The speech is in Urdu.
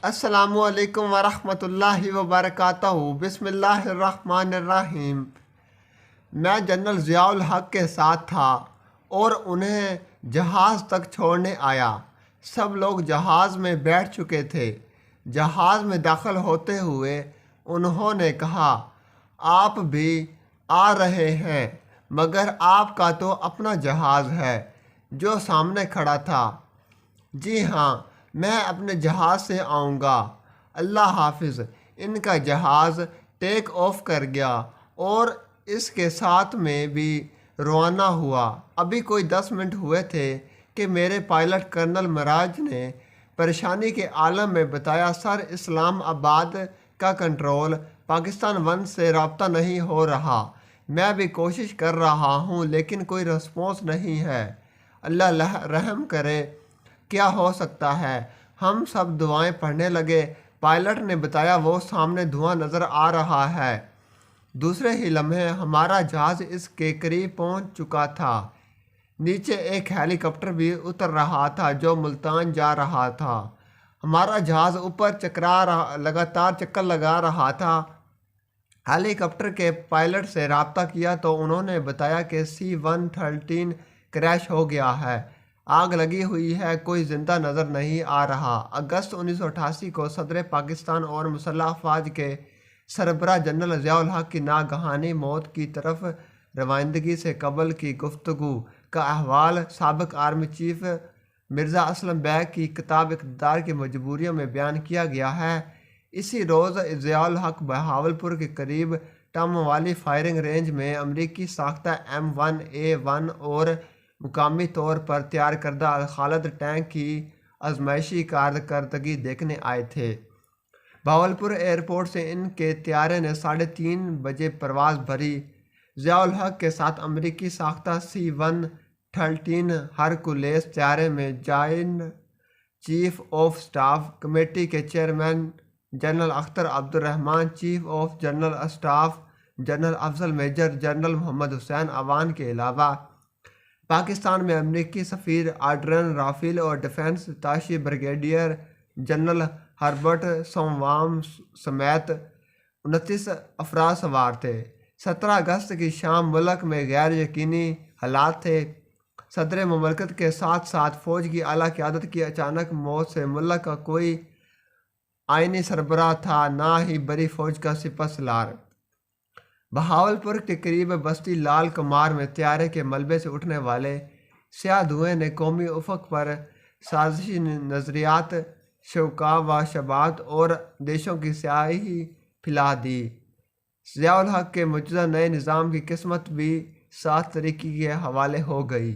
السلام علیکم ورحمۃ اللہ وبرکاتہ۔ بسم اللہ الرحمن الرحیم۔ میں جنرل ضیاء الحق کے ساتھ تھا اور انہیں جہاز تک چھوڑنے آیا۔ سب لوگ جہاز میں بیٹھ چکے تھے۔ جہاز میں داخل ہوتے ہوئے انہوں نے کہا، آپ بھی آ رہے ہیں، مگر آپ کا تو اپنا جہاز ہے۔ جو سامنے کھڑا تھا، جی ہاں، میں اپنے جہاز سے آؤں گا، اللہ حافظ۔ ان کا جہاز ٹیک آف کر گیا اور اس کے ساتھ میں بھی روانہ ہوا۔ ابھی کوئی 10 منٹ ہوئے تھے کہ میرے پائلٹ کرنل معراج نے پریشانی کے عالم میں بتایا، سر، اسلام آباد کا کنٹرول پاکستان 1 سے رابطہ نہیں ہو رہا۔ میں بھی کوشش کر رہا ہوں لیکن کوئی رسپانس نہیں ہے۔ اللہ رحم کرے، کیا ہو سکتا ہے؟ ہم سب دعائیں پڑھنے لگے۔ پائلٹ نے بتایا، وہ سامنے دھواں نظر آ رہا ہے۔ دوسرے ہی لمحے ہمارا جہاز اس کے قریب پہنچ چکا تھا۔ نیچے ایک ہیلی کاپٹر بھی اتر رہا تھا جو ملتان جا رہا تھا۔ ہمارا جہاز اوپر لگاتار چکر لگا رہا تھا۔ ہیلی کاپٹر کے پائلٹ سے رابطہ کیا تو انہوں نے بتایا کہ C-130 کریش ہو گیا ہے، آگ لگی ہوئی ہے، کوئی زندہ نظر نہیں آ رہا۔ اگست 1988 کو صدر پاکستان اور مسلح افواج کے سربراہ جنرل ضیاء الحق کی ناگہانی موت کی طرف روانگی سے قبل کی گفتگو کا احوال سابق آرمی چیف مرزا اسلم بیگ کی کتاب اقتدار کی مجبوریوں میں بیان کیا گیا ہے۔ اسی روز ضیاء الحق بہاولپور کے قریب ٹام والی فائرنگ رینج میں امریکی ساختہ M1A1 اور مقامی طور پر تیار کردہ خالد ٹینک کی آزمائشی کارکردگی دیکھنے آئے تھے۔ بہاولپور ایئرپورٹ سے ان کے طیارے نے 3:30 بجے پرواز بھری۔ ضیاء الحق کے ساتھ امریکی ساختہ C-130 ہرکولیس طیارے میں joint chief of staff committee کے chairman general Akhtar Abdur Rahman, chief of general staff general Afzal major general Muhammad Hussain Awan کے علاوہ پاکستان میں امریکی سفیر آڈرن رافیل اور defence attache brigadier general Herbert سوموام سمیت 29 افراد سوار تھے۔ 17 اگست کی شام ملک میں غیر یقینی حالات تھے۔ صدر مملکت کے ساتھ ساتھ فوج کی اعلیٰ قیادت کی اچانک موت سے ملک کا کوئی آئینی سربراہ تھا، نہ ہی بڑی فوج کا سپہ سالار۔ بہاولپور کے قریب بستی لال کمار میں طیارے کے ملبے سے اٹھنے والے سیاہ دھوئیں نے قومی افق پر سازشی نظریات، شوقات و شبہات اور دیشوں کی سیاہی پھیلا دی۔ ضیاء الحق کے مجوزہ نئے نظام کی قسمت بھی 7 تاریخی کے حوالے ہو گئی۔